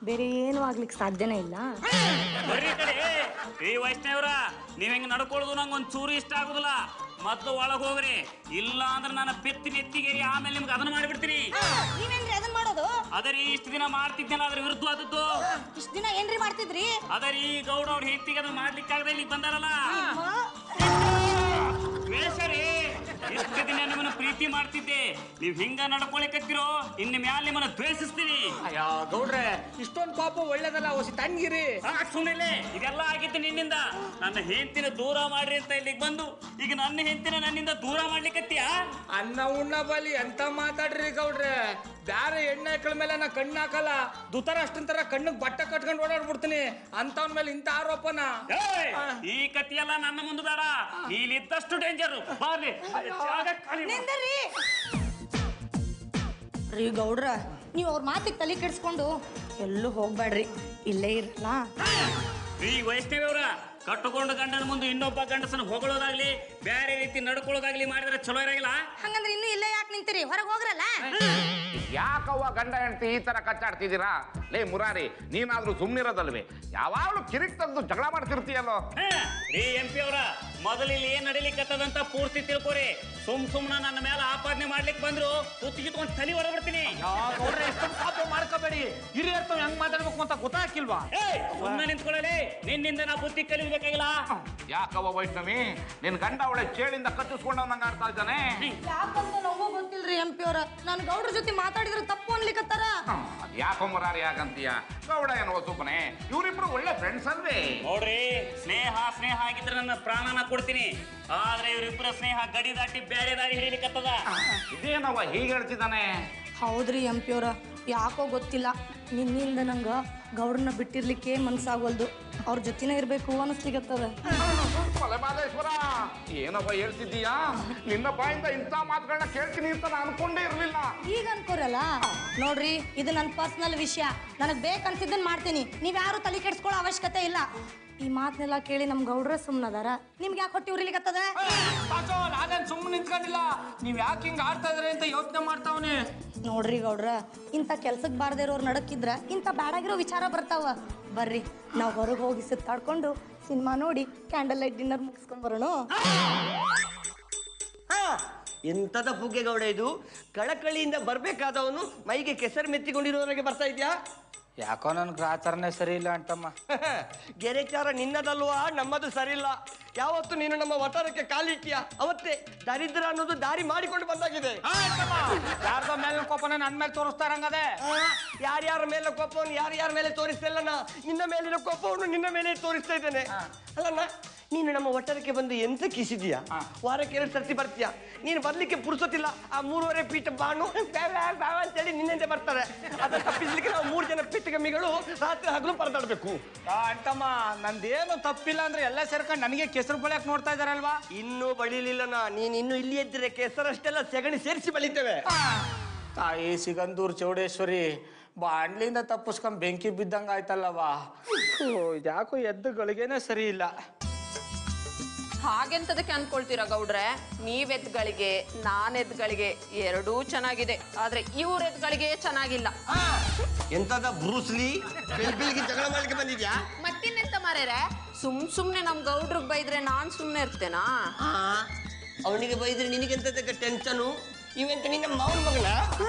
ಬೇರೆ ಏನು ಆಗ್ಲಿಕ್ಕೆ ಸಾಧ್ಯನೇ ಇಲ್ಲ. ಬರ್ರಿ ಕಡೆ. ಈ ವೈಷ್ಣವ್ರ, ನೀವ್ ಹೆಂಗ್ ನಡ್ಕೊಳ್ಳೋದು ನಂಗೆ ಒಂದ್ ಚೂರು ಇಷ್ಟ ಆಗುದಿಲ್ಲ. ಮತ್ತು ಒಳಗ್ ಹೋಗ್ರಿ, ಇಲ್ಲ ಅಂದ್ರೆ ನನ್ನ ಪೆತ್ತಿ ನೆತ್ತಿಗೇರಿ ಆಮೇಲೆ ನಿಮ್ಗೆ ಅದನ್ನ ಮಾಡಿಬಿಡ್ತೀನಿ. ನೀವೇನ್ರಿ ಅದನ್ನ ಮಾಡೋದು? ಅದರಿ ಇಷ್ಟು ದಿನ ಮಾಡ್ತಿದ್ದೇನೆ, ಅದ್ರ ವಿರುದ್ಧವಾದದ್ದು. ಇಷ್ಟ ದಿನ ಏನ್ರಿ ಮಾಡ್ತಿದ್ರಿ? ಅದರಿ ಗೌಡ ಅವ್ರ ಹೆಂಡತಿಗೆ ಅದನ್ನ ಮಾಡ್ಲಿಕ್ಕಾಗದೆ ಇಲ್ಲಿಗೆ ಬಂದಾರಲ್ಲ. ವೇಷರಿ, ಇಷ್ಟು ದಿನ ನಿಮ್ಮನ್ನ ಪ್ರೀತಿ ಮಾಡ್ತಿದ್ದೆ. ನೀವ್ ಹಿಂಗ ನಡ್ಕೊಳಿಕತ್ತಿರೋ ಇನ್ನು ಮ್ಯಾಲ ನಿಮ್ಮನ್ನ ದ್ವೇಷಿಸ್ತೀನಿ. ಅಯ್ಯೋ ಗೌಡ್ರೆ, ಇಷ್ಟೊಂದು ಪಾಪ ಒಳ್ಳೇದಲ್ಲ, ಹೊಸಿ ತಣ್ಣಗಿರಿ. ಸುಮ್ಮನೆ ಇದೆಲ್ಲ ಆಗಿತ್ತು ನಿನ್ನಿಂದ. ನನ್ನ ಹೆಂಡತಿನ ದೂರ ಮಾಡ್ರಿ ಅಂತ ಇಲ್ಲಿಗೆ ಬಂದು ಈಗ ನನ್ನ ಹೆಂಡತಿನ ನನ್ನಿಂದ ದೂರ ಮಾಡ್ಲಿಕ್ಕತ್ತೀಯ? ಅನ್ನ ಉಣ್ಣ ಬಲಿ ಎಂತ ಮಾತಾಡ್ರಿ ಗೌಡ್ರೆ. ಬ್ಯಾರೆ ಎಣ್ಣೆ ಹಾಕಳ ಮೇಲೆ ನಾ ಕಣ್ಣು ಹಾಕಲ್ಲ. ದುತರ ಅಷ್ಟಂತರ ಕಣ್ಣಿಗೆ ಬಟ್ಟೆ ಕಟ್ಕೊಂಡು ಓಡಾಡ್ಬಿಡ್ತೀನಿ. ಅಂತವನ್ ಮೇಲೆ ಇಂತ ಆರೋಪನ. ಈ ಕತ್ತಿಯೆಲ್ಲ ನನ್ನ ಮುಂದೆ ಬೇಡ. ನೀನಿದ್ದಷ್ಟು ಡೇಂಜರು. ಬಾರ್ಲಿ ರೀ ಗೌಡ್ರ, ನೀವು ಅವ್ರ ಮಾತಿಗೆ ತಲೆ ಕೆಡಿಸ್ಕೊಂಡು ಎಲ್ಲೂ ಹೋಗ್ಬೇಡ್ರಿ, ಇಲ್ಲೇ ಇರಲ್ಲ. ಈ ವೈಷ್ಣವಿ ಅವರ ಕಟ್ಟುಕೊಂಡು ಗಂಡನ ಮುಂದೆ ಇನ್ನೊಬ್ಬ ಗಂಡಸನ ಹೊಗಳೋದಾಗ್ಲಿ ಬೇರೆ ರೀತಿ ನಡ್ಕೊಳ್ಳೋದಾಗ್ಲಿ ಮಾಡಿದ್ರೆ ಚಲೋ ಇರಂಗಿಲ್ಲ. ಹಂಗಂದ್ರೆ ಇನ್ನೂ ಇಲ್ಲೇ ಯಾಕೆ ನಿಂತೀರಿ? ಹೊರಗೆ ಹೋಗ್ರಲ್ಲ. ಯಾಕವ್ವ ಗಂಡ ಹೆಂಡತಿ ಈ ತರ ಕಚ್ಚಾಡ್ತಿದ್ದೀರಾ? ಲೇ ಮುರಾರಿ, ನೀನಾದ್ರೂ ಸುಮ್ನಿರೋದಲ್ವೇ? ಯಾವಾಗ್ಲೂ ಕಿರಿಕ್ ತಂದು ಜಗಳ ಮಾಡ್ತಿರ್ತೀಯಲ್ಲೋ. ರೀ MP ಅವರ, ಮೊದಲು ಇಲ್ಲಿ ಏನ್ ನಡಿಲಿಕ್ಕತ್ತದಂತ ಪೂರ್ತಿ ತಿಳ್ಕೊರಿ. ಸುಮ್ನ ನನ್ನ ಮೇಲೆ ಆಪಾದನೆ ಮಾಡ್ಲಿಕ್ಕೆ ಬಂದ್ರು ಕುತ್ತಿಗಿತ್ಕೊಂಡು ತಲೆ ಹೊರಬಿಡ್ತೀನಿ. ಗೌಡ್ರೆ, ಎಷ್ಟೊಂದು ಪಾಪ ಮಾಡ್ಕೋಬೇಡಿ. ಹಿರಿಯರ್ತ ಹೆಂಗ್ ಮಾತಾಡ್ಬೇಕು ಅಂತ ಗೊತ್ತಾಗಿಲ್ವಾ? ಸುಮ್ಮನೆ ನಿಂತ್ಕೊಳ್ಳಲಿ. ನಿನ್ನಿಂದ ನಾ ಬುದ್ಧಿ ಕಲಿಬೇಕಾಗಿಲ್ಲ. ಯಾಕವ್ವ ವೈಷ್ಣವಿ, ನಿನ್ ಗಂಡ ಅವಳೆ ಚೇಳಿಂದ ಕಚ್ಚಿಸ್ಕೊಂಡವನಂಗ ಆಡ್ತಾ ಇದ್ದಾನೆ? ಯಾಕಂತ ನಮಗೂ ಗೊತ್ತಿಲ್ರಿ MP ಅವ್ರ. ನಾನು ಗೌಡ್ರ ಜೊತೆ ಮಾತಾಡಿದ್ರೆ ತಪ್ಪು ಅನ್ಲಿಕ್ಕತ್ತಾರ. ಯಾಕೋ ಮುರಾರಿ ಯಾಕಂತೀಯ? ಗೌಡ ಏನೋ ಸುಮ್ಮನೆ, ಇವರಿಬ್ರು ಒಳ್ಳೆ ಫ್ರೆಂಡ್ಸ್ ಅಲ್ವೇ? ನೋಡ್ರಿ, ಸ್ನೇಹ ಆಗಿದ್ರೆ ನನ್ನ ಪ್ರಾಣನ ಕೊಡ್ತೀನಿ. ಆದ್ರೆ ಇವರಿಬ್ಬರ ಸ್ನೇಹ ಗಡಿ ದಾಟಿ ಬೇರೆ ದಾರಿ ಹಿಡಿಲಿಕ್ಕತ್ತದ. ಇದೇನವ್ವ ಹೀಗೆ ಹೇಳ್ತಿದ್ದಾನೆ? ಹೌದ್ರಿ MP ಅವ್ರ, ಯಾಕೋ ಗೊತ್ತಿಲ್ಲ, ನಿನ್ನಿಂದ ನಂಗೆ ಗೌಡ್ರನ್ನ ಬಿಟ್ಟಿರ್ಲಿಕ್ಕೆ ಮನ್ಸಾಗೋಲ್ದು. ಅವ್ರ ಜೊತೆನೇ ಇರ್ಬೇಕು ಅನ್ನಿಸ್ಲಿಕ್ಕತ್ತದ. ಮಲೆಮಾದೇಶ್ವರ, ಏನವ್ವ ಹೇಳ್ತಿದ್ದೀಯಾ? ನಿನ್ನ ಬಾಯಿಂದ ಇಂಥ ಮಾತುಗಳನ್ನ ಕೇಳ್ತೀನಿ ಅಂತ ನಾನು ಅನ್ಕೊಂಡೇ ಇರ್ಲಿಲ್ಲ. ಈಗ ಅನ್ಕೋರಲ್ಲ ನೋಡ್ರಿ, ಇದು ನನ್ನ ಪರ್ಸನಲ್ ವಿಷಯ. ನನಗೆ ಬೇಕನ್ಸಿದ್ದನ್ ಮಾಡ್ತೀನಿ. ನೀವ್ಯಾರು ತಲೆ ಕೆಡ್ಸ್ಕೊಳ್ಳೋ ಅವಶ್ಯಕತೆ ಇಲ್ಲ. ಈ ಮಾತನ್ನೆಲ್ಲ ಕೇಳಿ ನಮ್ ಗೌಡ್ರ ಸುಮ್ಮನದಾರ. ನಿಮ್ಗೆ ಯಾಕೆ ಹೊಟ್ಟಿ ಉರಿಲಿಕ್ಕತ್ತದ? ನಾನೇನ್ ಸುಮ್ಮನೆ ನಿಂತ್ಕೊಂಡಿಲ್ಲ. ನೀವ್ ಯಾಕೆ ಹಿಂಗ ಆಡ್ತಾ ಇದ್ರಿ ಅಂತ ಯೋಚನೆ ಮಾಡ್ತಾವನೆ. ನೋಡ್ರಿ ಗೌಡ್ರ, ಇಂಥ ಕೆಲ್ಸಕ್ಕೆ ಬಾರ್ದೇ ಇರೋರು ನಡಕ್ಕಿದ್ರ ಇಂಥ ಬ್ಯಾಡಾಗಿರೋ ವಿಚಾರ ಬರ್ತಾವ. ಬರ್ರಿ, ನಾವು ಹೊರಗೆ ಹೋಗಿ ಸುತ್ತಾಡ್ಕೊಂಡು ಸಿನಿಮಾ ನೋಡಿ ಕ್ಯಾಂಡಲ್ ಲೈಟ್ ಡಿನ್ನರ್ ಮುಗಿಸ್ಕೊಂಡ್ ಬರೋಣ. ಎಂತದ ಪುಗ್ಗೆಗೌಡ ಇದು? ಕಳಕಳಿಯಿಂದ ಬರ್ಬೇಕಾದವನು ಮೈಗೆ ಕೆಸರು ಮೆತ್ತಿಕೊಂಡಿರೋವರೆಗೆ ಬರ್ತಾ ಇದ್ಯಾ? ಯಾಕೋ ನನ್ ಗ್ರಾಚಾರನೇ ಸರಿ ಇಲ್ಲ ಅಂತಮ್ಮ. ಗೆರೆಚಾರ ನಿನ್ನದಲ್ವಾ, ನಮ್ಮದು ಸರಿ ಇಲ್ಲ. ಯಾವತ್ತು ನೀನು ನಮ್ಮ ವಟಾರಕ್ಕೆ ಕಾಲಿಟ್ಟಿಯ ಅವತ್ತೇ ದರಿದ್ರ ಅನ್ನೋದು ದಾರಿ ಮಾಡಿಕೊಂಡು ಬಂದಾಗಿದೆ. ಯಾರ್ದ ಮೇಲೆ ಕೋಪನ ನನ್ ಮೇಲೆ ತೋರಿಸ್ತಾರಂಗದೆ. ಯಾರ್ಯಾರ ಮೇಲೆ ಕೋಪವನ್ನು ಯಾರ್ಯಾರ ಮೇಲೆ ತೋರಿಸ್ತಾ ಇಲ್ಲ. ನಿನ್ನ ಮೇಲಿನ ಕೋಪವನ್ನು ನಿನ್ನ ಮೇಲೆ ತೋರಿಸ್ತಾ ಇದ್ದೇನೆ. ಅಲ್ಲಣ್ಣ, ನೀನು ನಮ್ಮ ಒಟ್ಟರಕ್ಕೆ ಬಂದು ಎಂತ ಕಿಸಿದೀಯಾ? ವಾರಕ್ಕೆ 2 ಸರ್ತಿ ಬರ್ತೀಯಾ? ನೀನು ಬರ್ಲಿಕ್ಕೆ ಪುರ್ಸೋತಿಲ್ಲ. ಆ 3.5 ಫೀಟ್ ಬಾಣು ಅಂತೇಳಿ ನಿನ್ನಿಂದ ಬರ್ತಾರೆ. ಅದನ್ನ ತಪ್ಪಿಸ್ಲಿಕ್ಕೆ ನಾವು 3 ಜನ ಪಿಟ್ಟಗಮ್ಮಿಗಳು ರಾತ್ರಿ ಹಗಲು ಪರದಾಡ್ಬೇಕು. ಅಂತಮ್ಮ, ನಂದೇನು ತಪ್ಪಿಲ್ಲ ಅಂದ್ರೆ ಎಲ್ಲ ಸೇರ್ಕೊಂಡು ನನಗೆ ಕೆಸರು ಬಳಿಯಕ್ ನೋಡ್ತಾ ಇದಾರಲ್ವಾ? ಇನ್ನೂ ಬಳಿಲಿಲ್ಲನಾ? ನೀನು ಇನ್ನು ಇಲ್ಲಿ ಇದ್ದರೆ ಕೆಸರಷ್ಟೆಲ್ಲ ಸೆಗಣಿ ಸೇರಿಸಿ ಬಳಿತೇವೆ. ತಾಯಿ ಸಿಗಂದೂರ್ ಚೌಡೇಶ್ವರಿ, ಬಾಂಡ್ಲಿಂದ ತಪ್ಪಿಸ್ಕೊಂಡ್ ಬೆಂಕಿ ಬಿದ್ದಂಗ ಆಯ್ತಲ್ಲವಾ? ಯಾಕೋ ಎದ್ದುಗಳಿಗೇನೆ ಸರಿ ಇಲ್ಲ. ಹಾಗೆಂತದಕ್ಕೆ ಅನ್ಕೊಳ್ತೀರಾ ಗೌಡ್ರೆ? ನೀವ್ ಎದ್ಗಳಿಗೆ ನಾನ್ ಎದ್ಗಳಿಗೆ ಎರಡೂ ಚೆನ್ನಾಗಿದೆ, ಆದ್ರೆ ಇವ್ರ ಎದ್ಗಳಿಗೆ ಚೆನ್ನಾಗಿಲ್ಲ. ಎಂತದ ಬ್ರೂಸ್ಲಿ ಬೆಲ್ಬಿಲ್ಗೆ ಜಗಳ ಮಾಡ್ಲಿಕ್ಕೆ ಬಂದಿದ್ಯಾ? ಮತ್ತಿನ್ನೆಂತ ಮಾರೇರೆ, ಸುಮ್ನೆ ನಮ್ ಗೌಡ್ರಿಗೆ ಬೈದ್ರೆ ನಾನ್ ಸುಮ್ನೆ ಇರ್ತೇನಾ? ಅವನಿಗೆ ಬೈದ್ರೆ ನಿನಗೆಂತದಕ್ಕೆ ಟೆನ್ಷನು? ಇವೆಂತ ನಿನ್ನ ಮಾವನ ಮಗನ?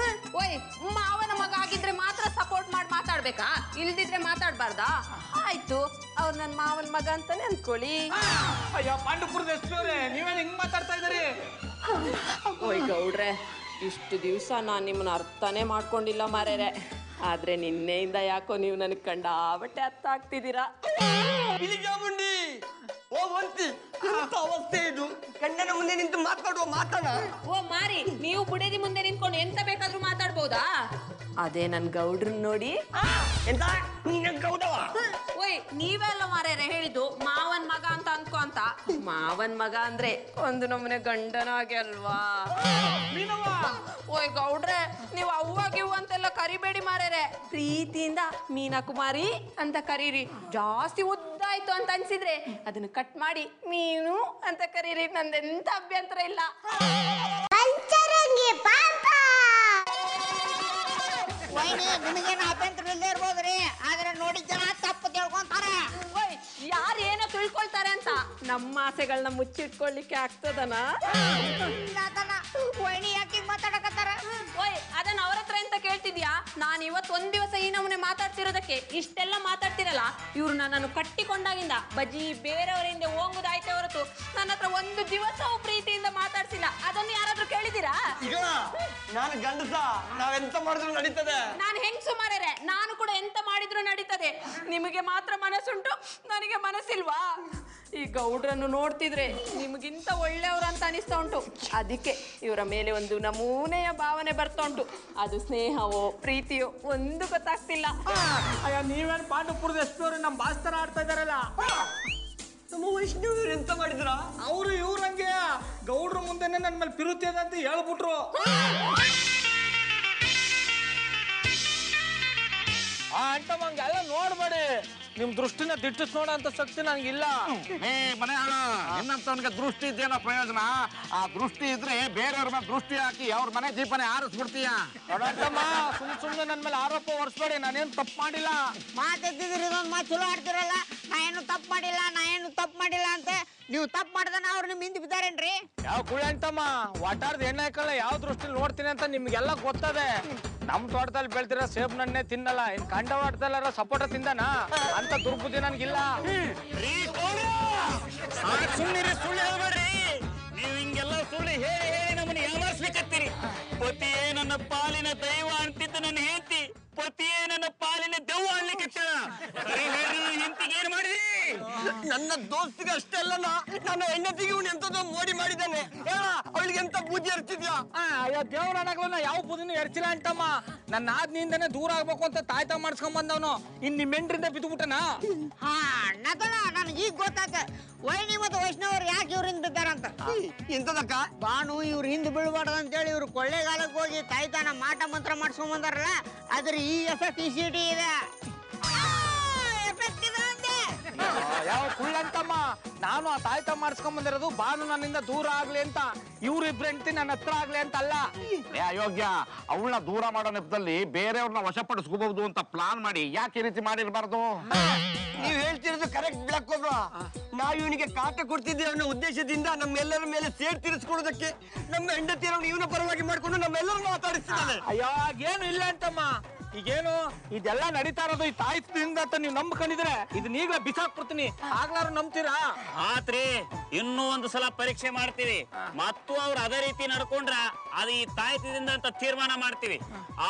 ಓಯ್, ಮಾವನ ಮಗ ಆಗಿದ್ರೆ ಮಾತ್ರ ಸಪೋರ್ಟ್ ಮಾಡಿ ಮಾತಾಡ್ಬೇಕಾ? ಇಲ್ದಿದ್ರೆ ಮಾತಾಡ್ಬಾರ್ದಾ? ಆಯ್ತು, ಅವ್ರು ನನ್ ಮಾವನ ಮಗ ಅಂತಾನೆ ಅನ್ಕೊಳ್ಳಿ. ಅಯ್ಯೋ ಪಾಂಡುಪುರದ ಎಷ್ಟೋರೆ, ನೀವೇನು ಹಿಂಗ್ ಮಾತಾಡ್ತಾ ಇದ್ದೀರಿ? ಓಯ್ ಗೌಡ್ರೆ, ಇಷ್ಟು ದಿವಸ ನಾನು ನಿಮ್ಮನ್ನ ಅರ್ಥನೇ ಮಾಡ್ಕೊಂಡಿಲ್ಲ ಮಾರೇರೆ. ಆದ್ರೆ ನಿನ್ನೆಯಿಂದ ಯಾಕೋ ನೀವು ನನಗೆ ಕಂಡಾಬಟ್ಟೆ ಅರ್ಥ ಆಗ್ತಿದ್ದೀರಾ. ಬಿಳಿಜಾಮುಂಡಿ, ಓ ವಂತಿ, ಎಂತ ಅವಸ್ಥೆ ಇದು? ಗಂಡನ ಮುಂದೆ ನಿಂತು ಮಾತಾಡುವ ಮಾತನ? ಓ ಮಾರಿ, ನೀವು ಬುಡೇದಿ ಮುಂದೆ ನಿಂತ್ಕೊಂಡು ಎಂತ ಬೇಕಾದ್ರೂ ಮಾತಾಡ್ಬೋದಾ? ಅದೇ ನನ್ ಗೌಡ್ರನ್ ನೋಡಿ. ಎಂತ ನೀನ ಗೌಡವ? ಓಯ್, ನೀವೆಲ್ಲ ಮಾರೇರೆ ಹೇಳಿದ್ದು ಮಾವನ್ ಮಗ ಅಂತ ಅನ್ಕೋ ಅಂತ. ಮಾವನ್ ಮಗ ಅಂದ್ರೆ ಒಂದು ನಮ್ಮನೆ ಗಂಡನಾಗೆ ಅಲ್ವಾ? ಓಯ್ ಗೌಡ್ರೆ, ನೀವು ಅವ್ವಾಗಿವ್ ಅಂತೆಲ್ಲ ಕರಿಬೇಡಿ ಮಾರೇರೆ. ಪ್ರೀತಿಯಿಂದ ಮೀನಾ ಕುಮಾರಿ ಅಂತ ಕರೀರಿ. ಜಾಸ್ತಿ ಉದ್ದಾಯ್ತು ಅಂತ ಅನ್ಸಿದ್ರೆ ಅದನ್ನ ಕಟ್ ಮಾಡಿ ಮೀನು ಅಂತ ಕರೀರಿ. ನಂದೆಂತ ಅಭ್ಯಂತರ ಇಲ್ಲ. ನಿಮಗೇನು ಅಭ್ಯಂತರ ಇಲ್ಲದೆ ಇರ್ಬೋದ್ರಿ, ಆದ್ರೆ ನೋಡಿ ಜನ ತಪ್ಪು ತಿಳ್ಕೊಂತಾರೆ. ಓಯ್, ಯಾರು ಏನೋ ತಿಳ್ಕೊಳ್ತಾರೆ ಅಂತ ನಮ್ಮ ಆಸೆಗಳನ್ನ ಮುಚ್ಚಿಟ್ಕೊಳ್ಳಿಕ್ಕೆ ಆಗ್ತದನ? ವೈನಿ ಯಾಕೆ ಮಾತಾಡಕತ್ತಾರ? ಓಯ್, ಅದನ್ನ ಅವ್ರ ಹತ್ರ ಎಂತ ಕೇಳ್ತಿದ್ಯಾ? ನಾನು ಇವತ್ತು ಒಂದ್ ದಿವಸ ಈ ನಮ್ಮನೆ ಮಾತಾಡ್ತಿರೋದಕ್ಕೆ ಇಷ್ಟೆಲ್ಲ ಮಾತಾಡ್ತಿರಲ್ಲ. ಇವ್ರು ನನ್ನನ್ನು ಕಟ್ಟಿಕೊಂಡಾಗಿಂದ ಬಜ್ಜಿ ಬೇರೆಯವರಿಂದ ಹೋಗುದಾಯ್ತೆ ಹೊರತು ನನ್ನ ಹತ್ರ ಒಂದು ದಿವಸವೂ ಪ್ರೀತಿಯಿಂದ ಮಾತಾಡ್ಸಿಲ್ಲ. ಅದನ್ನು ಯಾರಾದ್ರೂ ಕೇಳಿದ್ದೀರಾ? ಈಗ ನಾನು ಗಂಡಸ, ನಾವೆಂತ ಮಾಡಿದ್ರು ನಡೀತದೆ. ನಾನು ಹೆಂಗ್ಸು ಮಾರ್ಯಾರೆ, ನಾನು ಕೂಡ ಎಂತ ಮಾಡಿದ್ರು ನಡೀತದೆ. ನಿಮಗೆ ಮಾತ್ರ ಮನಸ್ಸುಂಟು, ನನಗೆ ಮನಸ್ಸಿಲ್ವಾ? ಈ ಗೌಡ್ರನ್ನು ನೋಡ್ತಿದ್ರೆ ನಿಮಗಿಂತ ಒಳ್ಳೆಯವರು ಅಂತ ಅನಿಸ್ತಾ ಉಂಟು. ಅದಕ್ಕೆ ಇವರ ಮೇಲೆ ಒಂದು ನಮೂನೆಯ ಭಾವನೆ ಬರ್ತಾ ಉಂಟು. ಅದು ಸ್ನೇಹವೋ ಪ್ರೀತಿಯೋ ಒಂದು ಗೊತ್ತಾಗ್ತಿಲ್ಲ. ಅಯ್ಯ ನೀವೇನು ಪಾಂಡವಪುರದ ಎಷ್ಟು ನಮ್ಮ ಬಾಸ್ತರ ಆಡ್ತಾ ಇದಾರಲ್ಲ. ನಮ್ಮ ವೈಷ್ಣವರು ಎಂತ ಮಾಡಿದ್ರ? ಅವರು ಇವ್ರಂಗೆ ಗೌಡ್ರ ಮುಂದೆನೆ ನನ್ನ ಮೇಲೆ ಪಿರುತಿ ಅದ ಅಂತ ಹೇಳ್ಬಿಟ್ರು. ಅಂಟಮ್ಮಂಗೆಲ್ಲ ನೋಡ್ಬೇಡಿ, ನಿಮ್ ದೃಷ್ಟಿನ ದಿಟ್ಟಿಸ್ ನೋಡೋ ಅಂತ ಶಕ್ತಿ ನನಗಿಲ್ಲ. ಮನೆ ಹಾಳು, ನಿನ್ನಂತವನಿಗೆ ದೃಷ್ಟಿ ಇದ್ದೇನೋ ಪ್ರಯೋಜನ? ಆ ದೃಷ್ಟಿ ಇದ್ರೆ ಬೇರೆಯವ್ರ ಮೇಲೆ ದೃಷ್ಟಿ ಹಾಕಿ ಅವ್ರ ಮನೆ ದೀಪನೆ ಆರಿಸ್ಬಿಡ್ತೀಯ. ನೋಡಂತಮ್ಮ, ಸುಮ್ಮನೆ ನನ್ನ ಮೇಲೆ ಆರೋಪ ಹೊರಿಸ್ಬೇಡಿ, ನಾನೇನು ತಪ್ಪು ಮಾಡಿಲ್ಲ. ಮಾತೆತ್ತಿದ್ರೆ ಇದೊಂದು ಮಾತು ಚಲೋ ಆಡ್ತಿರಲ್ಲ. ನಾ ಏನು ತಪ್ಪು ಮಾಡಿಲ್ಲ ಅಂತ ನೀವು ತಪ್ಪು ಮಾಡ್ದಾನ ಅವ್ರು ನಿಮ್ ಹಿಂದೆ ಬಿದ್ದಾರೇನ್ರಿ? ಯಾವ ಕುಳಿ ಅಂತಮ್ಮ, ಒಟ್ಟಾರ್ದ ಎಣ್ಣೆ ಹಾಕಲ್ಲ ಯಾವ ದೃಷ್ಟಿಲಿ ನೋಡ್ತೀನಿ ಅಂತ ನಿಮ್ಗೆಲ್ಲ ಗೊತ್ತದೆ. ನಮ್ ತೋಟದಲ್ಲಿ ಬೆಳ್ತಿರೋ ಸೇಬ್ ನನ್ನೇ ತಿನ್ನಲ್ಲ, ಇನ್ ಕಂಡ ತೋಟದಲ್ಲಾರ ಸಪೋಟ ತಿಂದನ ಅಂತ ದುರ್ಬುದ್ಧಿ ನನ್ಗಿಲ್ಲ. ಸುಮ್ಮನೆ ಸುಳ್ಳು ಹೇಳ್ಬೇಡ್ರಿ. ನೀವು ಹಿಂಗೆಲ್ಲ ಸುಳ್ಳು ಹೇಳಿ ಹೇಳಿ ನಮ್ಮನ್ನ ಯಾಮಾರಿಸ್ಲಿಕ್ಕತ್ತೀರಿ. ಪತಿಯೇ ನನ್ನ ಪಾಲಿನ ದೈವ ಅಂತಿದ್ದ ನನ್ನ ಹೆಂಡತಿ ಪತಿಯೇ ನನ್ನ ಪಾಲಿನ ದೆವ್ವ ಅನ್ಲಿಕ್ಕೆ ಹೆಂಡತಿಗೆ ಏನ್ ಮಾಡಿದ್ರಿ? ನನ್ನ ದೋಸ್ತಿಗೆ ಅಷ್ಟೇ ಅಲ್ಲ, ನನ್ನ ಹೆಂಡತಿಗೆ ಇವ್ನು ಎಂತದೋ ಮೋಡಿ ಮಾಡಿದ್ದಾನೆ. ಅವಳಿಗೆ ಎಂತ ಬೂದಿ ಹರ್ತಿದ್ಯಾ? ಅಯ್ಯೋ ದೇವ್ರನಾಗ್ಲನ್ನ ಯಾವ ಬುದ್ಧಿನೂ ಎರ್ಚಿಲ್ಲ ಅಂತಮ್ಮ. ನನ್ನ ಆದ್ನಿಂದನೇ ದೂರ ಆಗ್ಬೇಕು ಅಂತ ತಾಯ್ತ ಮಾಡ್ಸ್ಕೊಂಡ್ ಬಂದವನು ಇನ್ ನಿಮ್ ಎಂಟ್ರಿಂದ ಬಿದ್ದುಬಿಟ್ಟನ. ಹಾ ನಗಲ ನನಗೆ ಈಗ ಗೊತ್ತಾತ ವೈನಿ ಮತ್ತು ವೈಷ್ಣವರು ಯಾಕೆ ಇವ್ರ ಹಿಂದೆ ಬಿದ್ದಾರಂತ. ಎಂತದಕ್ಕ? ಬಾನು ಇವ್ರ ಹಿಂದೆ ಬೀಳ್ಬಾರ್ದು ಅಂತೇಳಿ ಇವ್ರು ಕೊಳ್ಳೇಗಾಲಕ್ಕೆ ಹೋಗಿ ತಾಯ್ತಾನ ಮಾಟ ಮಂತ್ರ ಮಾಡ್ಸ್ಕೊಂಡ್ ಬಂದಾರಲ್ಲ, ಅದ್ರ ಈ ಎಫೆಕ್ಟ್ ಈ ಸಿಟಿ ಇದೆ. ಯಾವ ಕುಳ್ಳಂತಮ್ಮ, ನಾನು ಆ ತಾಯ್ತ ಮಾಡ್ಸ್ಕೊಂಡ್ ಬಂದಿರೋದು ಬಾನು ನನ್ನಿಂದ ದೂರ ಆಗ್ಲಿ ಅಂತ. ಇವ್ರ ಇಬ್ರು ಹೆಂಡತಿ ನನ್ನ ಹತ್ರ ಆಗ್ಲಿ ಅಂತ ಅಲ್ಲ. ಅಯೋಗ್ಯ, ಅವಳನ್ನ ದೂರ ಮಾಡೋ ನೆಪದಲ್ಲಿ ಬೇರೆಯವ್ರನ್ನ ವಶಪಡಿಸ್ಕೋಬಹುದು ಅಂತ ಪ್ಲಾನ್ ಮಾಡಿ ಯಾಕೆ ಈ ರೀತಿ ಮಾಡಿರ್ಬಾರ್ದು? ನೀವ್ ಹೇಳ್ತಿರೋದು ಕರೆಕ್ಟ್ ಬ್ಲಾಕ್ ಹೋಗುವ. ನಾವು ಇವನಿಗೆ ಕಾಟ ಕೊಡ್ತಿದ್ದೇವೆ ಅನ್ನೋ ಉದ್ದೇಶದಿಂದ ನಮ್ಮೆಲ್ಲರ ಮೇಲೆ ಸೇರ್ ತೀರಿಸ್ಕೊಳ್ಳೋದಕ್ಕೆ ನಮ್ಮ ಹೆಂಡತಿಯರನ್ನು ಇವನ ಪರವಾಗಿ ಮಾಡ್ಕೊಂಡು ನಮ್ಮೆಲ್ಲರೂ ಮಾತಾಡಿಸ್ತಿದ್ದಾನೆ. ಅಯ್ಯೋ ಏನು ಇಲ್ಲ ಅಂತಮ್ಮ, ಈಗೇನು ಇದೆಲ್ಲ ನಡೀತಾ ಇರೋದು ಈ ತಾಯ್ತದಿಂದ ಅಂತ ನೀವು ನಂಬ್ಕೊಂಡಿದ್ರೆ ಇದನ್ನ ಈಗಲೇ ಬಿಸಾಕ್ಬಿಡ್ತೀನಿ. ಆಗ್ಲಾರು ನಂಬ್ತೀರಾ? ಆತ್ರಿ, ಇನ್ನೂ ಒಂದು ಸಲ ಪರೀಕ್ಷೆ ಮಾಡ್ತೀವಿ. ಮತ್ತು ಅವ್ರು ಅದೇ ರೀತಿ ನಡ್ಕೊಂಡ್ರ ಅದು ಈ ತಾಯ್ತದಿಂದ ಅಂತ ತೀರ್ಮಾನ ಮಾಡ್ತೀವಿ.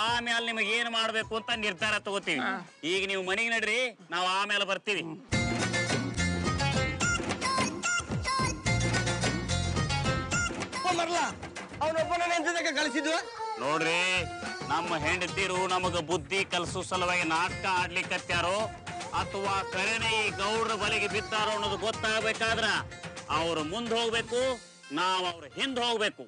ಆಮೇಲೆ ನಿಮಗೆ ಏನ್ ಮಾಡ್ಬೇಕು ಅಂತ ನಿರ್ಧಾರ ತಗೋತೀವಿ. ಈಗ ನೀವು ಮನೆಗೆ ನಡ್ರಿ, ನಾವು ಆಮೇಲೆ ಬರ್ತೀವಿ. ಅವನೊಬ್ಬನ ಎಂತದಕ್ಕೆ ಕಳಿಸಿದ್ವ? ನೋಡ್ರಿ, ನಮ್ಮ ಹೆಂಡತಿರು ನಮಗ ಬುದ್ಧಿ ಕಲಸೋ ಸಲುವಾಗಿ ನಾಟಕ ಆಡ್ಲಿಕ್ಕತ್ಯಾರೋ ಅಥವಾ ಕರೆನೆ ಈ ಗೌಡ್ರ ಬಲೆಗೆ ಬಿದ್ದಾರೋ ಅನ್ನೋದು ಗೊತ್ತಾಗಬೇಕಾದ್ರ ಅವ್ರು ಮುಂದೆ ಹೋಗ್ಬೇಕು, ನಾವು ಅವ್ರ ಹಿಂದೆ ಹೋಗ್ಬೇಕು.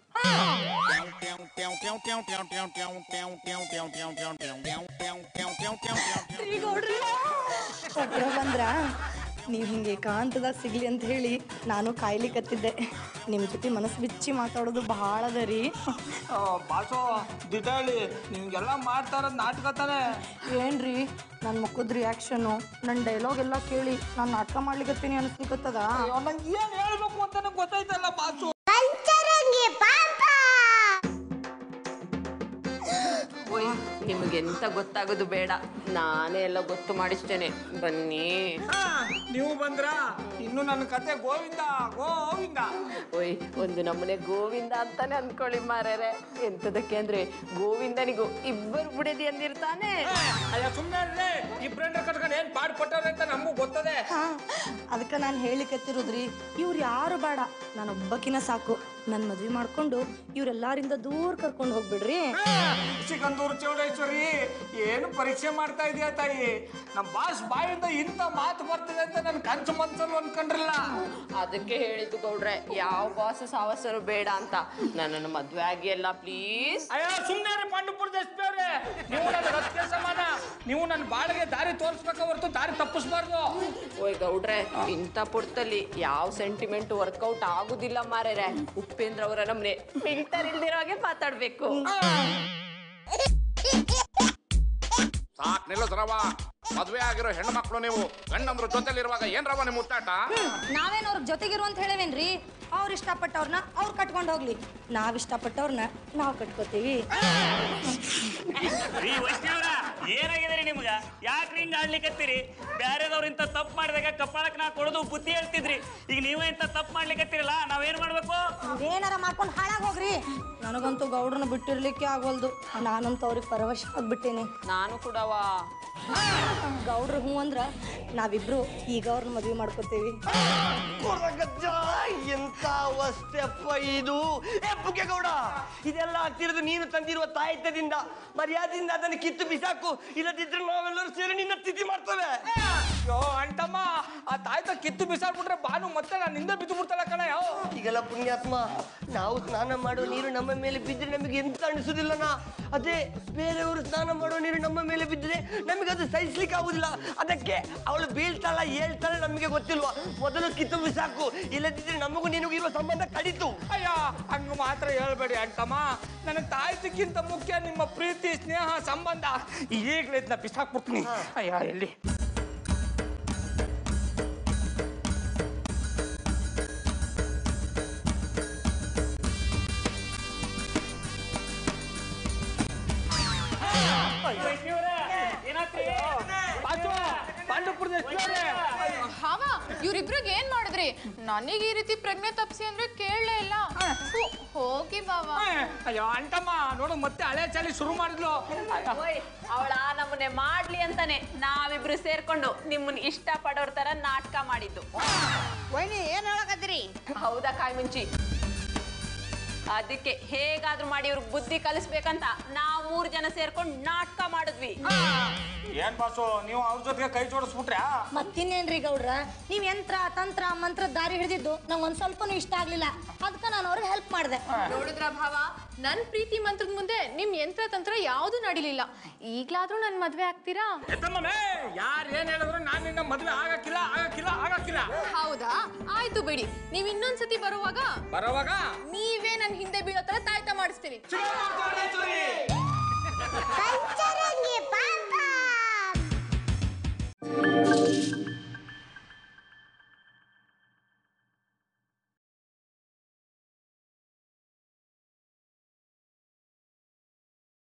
ಬಂದ್ರ ನೀವು ಹಿಂಗೆ ಏಕಾಂತದಾಗ ಸಿಗ್ಲಿ ಅಂತ ಹೇಳಿ ನಾನು ಕಾಯ್ಲಿಕ್ಕತ್ತಿದ್ದೆ. ನಿಮ್ಮ ಜೊತೆ ಮನಸ್ಸು ಬಿಚ್ಚಿ ಮಾತಾಡೋದು ಭಾಳ ಅದ ರೀ. ಬಾಸೋ ದಿಟಾಳಿ, ನಿಮ್ಗೆಲ್ಲ ಮಾಡ್ತಾ ಇರೋದು ನಾಟಕ ತಾನೆ. ಏನ್ರಿ ನನ್ನ ಮುಖದ ರಿಯಾಕ್ಷನ್ನು, ನನ್ನ ಡೈಲಾಗ್ ಎಲ್ಲ ಕೇಳಿ ನಾನು ನಾಟಕ ಮಾಡ್ಲಿಕ್ಕತ್ತೀನಿ ಅನಿಸ್ಲಿಕ್ಕತ್ತದ. ನಂಗೆ ಏನ್ ಹೇಳ್ಬೇಕು ಅಂತ ಗೊತ್ತಾಯ್ತಲ್ಲ ಬಾಸು. ನಿಮಗೆಂತ ಗೊತ್ತಾಗೋದು ಬೇಡ, ನಾನೇ ಎಲ್ಲ ಗೊತ್ತು ಮಾಡಿಸ್ತೇನೆ. ಬನ್ನಿ. ನೀವು ಬಂದ್ರ ಇನ್ನು ನನ್ನ ಕತೆ ಗೋವಿಂದ ಗೋವಿಂದ. ಓಯ್, ಒಂದು ನಮ್ಮನೆ ಗೋವಿಂದ ಅಂತಾನೆ ಅನ್ಕೊಳ್ಳಿ ಮಾರ್ಯಾರೆ. ಎಂತದಕ್ಕೆ ಅಂದ್ರೆ ಗೋವಿಂದನಿಗೂ ಇಬ್ಬರು ಬುಡದಿ ಅಂದಿರ್ತಾನೆ. ಅಯ್ಯ ಸುಮ್ಮನೆ ಇಬ್ರಂಡ ಕಟ್ಕೊಂಡು ಏನ್ ಪಾಡ್ ಕೊಟ್ಟವ್ರೆ ಅಂತ ನಮಗೂ ಗೊತ್ತದೆ. ಅದಕ್ಕೆ ನಾನು ಹೇಳಿಕತ್ತಿರೋದ್ರಿ, ಇವ್ರು ಯಾರು ಬೇಡ, ನಾನೊಬ್ಬಕಿನ ಸಾಕು. ನನ್ನ ಮದ್ವೆ ಮಾಡ್ಕೊಂಡು ಇವ್ರೆಲ್ಲಾರಿಂದ ದೂರ ಕರ್ಕೊಂಡು ಹೋಗ್ಬಿಡ್ರಿ. ಸಿಕಂದೂರು ಚೌಡೇಶ್ವರಿ, ಏನು ಪರೀಕ್ಷೆ ಮಾಡ್ತಾ ಇದೆಯಾ ತಾಯಿ? ನಮ್ಮ ಬಾಸ್ ಬಾಯಿಂದ ಇಂಥ ಮಾತು ಬರ್ತದೆ ಅಂತ ನನ್ ಕನ್ಸು ಮನ್ಸಲ್ಲಿ ಅನ್ಕೊಂಡ್ರಲ್ಲ. ಅದಕ್ಕೆ ಹೇಳಿದ್ದು ಗೌಡ್ರೆ, ಯಾವ ಬಾಸ ಸಾವಸರು ಬೇಡ ಅಂತ. ನನ್ನನ್ನು ಮದ್ವೆ ಆಗಿ ಎಲ್ಲ ಪ್ಲೀಸ್. ಅಯ್ಯೋ ಸುಮ್ಮನೆ ಪಾಂಡವಪುರದ ಎಸ್ಪಿ ಅವ್ರೆ, ನೀವು ನನ್ನ ರಸ್ತೆ ಸಮಾನ. ನೀವು ನನ್ನ ಬಾಳಿಗೆ ದಾರಿ ತೋರಿಸ್ಬೇಕ ಹೊರತು ದಾರಿ ತಪ್ಪಿಸ್ಬಾರ್ದು. ಓಯ್ ಗೌಡ್ರೆ, ಇಂಥ ಪುರ್ತಲ್ಲಿ ಯಾವ ಸೆಂಟಿಮೆಂಟ್ ವರ್ಕೌಟ್ ಆಗುದಿಲ್ಲ ಮಾರ್ಯಾರೆ. ಉಪೇಂದ್ರ ಅವರ ನಮ್ನೆ ಫಿಲ್ಟರ್ ಇಲ್ದಿರೋ ಹಾಗೆ ಮಾತಾಡ್ಬೇಕು. ಸಾಕ್ ನಿಲ್ಲಿಸ್ರವ. ಮದ್ವೆ ಆಗಿರೋ ಹೆಣ್ಣು ಮಕ್ಕಳು ನೀವು ಗಂಡಂದ್ರ ಜೊತೆಲಿರುವಾಗ ಏನ್ರವ ನಿಮ್ ಮುತ್ತಾಟ? ನಾವೇನ್ ಅವ್ರ ಜೊತೆಗಿರು ಅಂತ ಹೇಳೇವೇನ್ರಿ? ಅವ್ರು ಇಷ್ಟಪಟ್ಟವ್ರನ್ನ ಅವ್ರು ಕಟ್ಕೊಂಡು ಹೋಗ್ಲಿ, ನಾವ್ ಇಷ್ಟಪಟ್ಟವ್ರನ್ನ ನಾವ್ ಕಟ್ಕೋತೀವಿ. ಏನಾಗಿದ್ರಿ ನಿಮ್ಗ? ಯಾಕ್ರಿ ಹಿಂಗ ಆಡ್ಲಿಕತ್ತೀರಿ? ಬ್ಯಾರೆದವ್ರು ಇಂಥ ತಪ್ಪು ಮಾಡಿದಾಗ ಕಪಾಳಕ್ಕೆ ನಾ ಕೊಡೋದು ಬುದ್ಧಿ ಹೇಳ್ತಿದ್ರಿ. ಈಗ ನೀವೇ ಇಂಥ ತಪ್ಪು ಮಾಡ್ಲಿಕತ್ತೀರಲ್ಲ, ನಾವೇನ್ ಮಾಡ್ಬೇಕು? ಏನಾರ ಮಾಡ್ಕೊಂಡು ಹಾಳಾಗಿ ಹೋಗ್ರಿ. ನನಗಂತೂ ಗೌಡ್ರನ್ನ ಬಿಟ್ಟಿರ್ಲಿಕ್ಕೆ ಆಗವಲ್ದು. ನಾನಂತೂ ಅವ್ರಿಗೆ ಪರವಶ ಆಗ್ಬಿಟ್ಟೇನೆ. ನಾನು ಕೂಡವಾ ಗೌಡ್ರು ಹ್ಞೂ ಅಂದ್ರ ನಾವಿಬ್ರು ಈಗ ಅವ್ರನ್ನ ಮದ್ವೆ ಮಾಡ್ಕೋತೀವಿ. ಎಂತ ಅವಸ್ಥೆಪ್ಪ ಇದು. ಗೌಡ, ಇದೆಲ್ಲ ಆಗ್ತಿರೋದು ನೀನು ತಂದಿರುವ ತಾಯಿತ್ಯದಿಂದ. ಮರ್ಯಾದೆಯಿಂದ ಅದನ್ನು ಕಿತ್ತು ಬಿಸಾಕು, ಇಲ್ಲದಿದ್ರೆ ನಾವೆಲ್ಲರೂ ಸೇರಿ ನಿನ್ನ ಸ್ಥಿತಿ ಮಾಡ್ತೇವೆ. ಅಯ್ಯೋ ಅಂಟಮ್ಮ, ಆ ತಾಯ್ತ ಕಿತ್ತು ಬಿಸಾಡ್ಬಿಟ್ರೆ ಬಾನು ಮತ್ತೆ ನಾನು ಹಿಂದೆ ಬಿದ್ದು ಬಿಡ್ತಾಳ ಕಣ. ಈಗೆಲ್ಲ ಪುಣ್ಯಾತ್ಮ, ನಾವು ಸ್ನಾನ ಮಾಡೋ ನೀರು ನಮ್ಮ ಮೇಲೆ ಬಿದ್ದರೆ ನಮಗೆ ಎಂತ ಅನಿಸುದಿಲ್ಲನಾ. ಅದೇ ಬೇರೆಯವರು ಸ್ನಾನ ಮಾಡೋ ನೀರು ನಮ್ಮ ಮೇಲೆ ಬಿದ್ದರೆ ನಮಗೆ ಅದು ಸಹಿಸ್ಲಿಕ್ಕೆ ಆಗುದಿಲ್ಲ. ಅದಕ್ಕೆ ಅವಳು ಬೀಳ್ತಾಳ ಹೇಳ್ತಾಳೆ ನಮಗೆ ಗೊತ್ತಿಲ್ವಾ. ಮೊದಲು ಕಿತ್ತು ಬಿಸಾಕು, ಇಲ್ಲದಿದ್ರೆ ನಮಗೂ ನಿನಗೂ ಇರುವ ಸಂಬಂಧ ಕಡಿತು. ಅಯ್ಯ ಹಂಗ ಮಾತ್ರ ಹೇಳ್ಬೇಡಿ ಅಂಟಮ್ಮ. ನನಗೆ ತಾಯ್ತಕ್ಕಿಂತ ಮುಖ್ಯ ನಿಮ್ಮ ಪ್ರೀತಿ, ಸ್ನೇಹ, ಸಂಬಂಧ. ಈಗಲೇ ಇದನ್ನ ಬಿಸಾಕ್ಬಿಡ್ತೀನಿ. ಅಯ್ಯ ಎಲ್ಲಿ ಹಾವ, ಇವ್ರಿಬ್ರಿಗೆ ಏನ್ ಮಾಡಿದ್ರಿ? ನನಗೆ ಈ ರೀತಿ ಪ್ರಜ್ಞೆ ತಪ್ಸಿ ಅಂದ್ರೆ ಕೇಳಲೇ ಇಲ್ಲ. ಹೋಗಿ ಬಾವಾ. ಅಯ್ಯೋ ಅಂಟಮ್ಮ ನೋಡು, ಮತ್ತೆ ಹಳೆ ಚಾಲಿ ಶುರು ಮಾಡಿದ್ಲು. ಅವಳ ನಮ್ಮನೆ ಮಾಡ್ಲಿ ಅಂತಾನೆ ನಾವಿಬ್ರು ಸೇರ್ಕೊಂಡು ನಿಮ್ಮನ್ನ ಇಷ್ಟ ಪಡೋರ್ ತರ ನಾಟಕ ಮಾಡಿದ್ದು. ವೈನಿ ಏನ್ ಹೇಳಕತ್ತೀರಿ? ಹೌದಾ ಕಾಯಿ ಮುಂಚಿ? ಅದಕ್ಕೆ ಹೇಗಾದ್ರೂ ಮಾಡಿ ಇವ್ರಿಗೆ ಬುದ್ಧಿ ಕಲಿಸ್ಬೇಕಂತ ನಾವ್ 3 ಜನ ಸೇರ್ಕೊಂಡು ನಾಟಕ ಮಾಡಿದ್ವಿ. ಏನ್ ಬಾಸು, ನೀವು ಅವ್ರ ಜೊತೆಗೆ ಕೈ ಜೋಡಿಸ್ಬಿಟ್ರ್ಯಾ? ಮತ್ತಿನ್ನೇನ್ರಿ ಗೌಡ್ರ, ನೀವ್ ಯಂತ್ರ ತಂತ್ರ ಮಂತ್ರ ದಾರಿ ಹಿಡಿದಿದ್ದು ನಂಗೆ ಒಂದ್ ಸ್ವಲ್ಪನೂ ಇಷ್ಟ ಆಗ್ಲಿಲ್ಲ. ಅದಕ್ಕೆ ನಾನು ಅವ್ರಿಗೆ ಹೆಲ್ಪ್ ಮಾಡಿದೆ. ನೋಡಿದ್ರ ಭಾವ, ನನ್ ಪ್ರೀತಿ ಮಂತ್ರದ ಮುಂದೆ ನಿಮ್ ಯಂತ್ರ ತಂತ್ರ ಯಾವ್ದು ನಡಿಲಿಲ್ಲ. ಈಗ್ಲಾದ್ರೂ ನನ್ ಮದ್ವೆ ಆಗ್ತೀರಾ? ಯಾರು ಏನ್ ಹೇಳಿದ್ರು ನಾನು ನಿನ್ನ ಮದ್ವೆ ಆಗಕ್ಕಿಲ್ಲ ಆಗಕ್ಕಿಲ್ಲ ಆಗಕ್ಕಿಲ್ಲ. ಹೌದಾ, ಆಯ್ತು ಬಿಡಿ. ನೀವ್ ಇನ್ನೊಂದ್ಸತಿ ಬರುವಾಗ ನೀವೇ ನನ್ ಹಿಂದೆ ಬೀಳೋ ತರ ತಾಯ್ತ ಮಾಡಿಸ್ತೀರಿ. ಪಂಚರಂಗಿ ಪಾಪ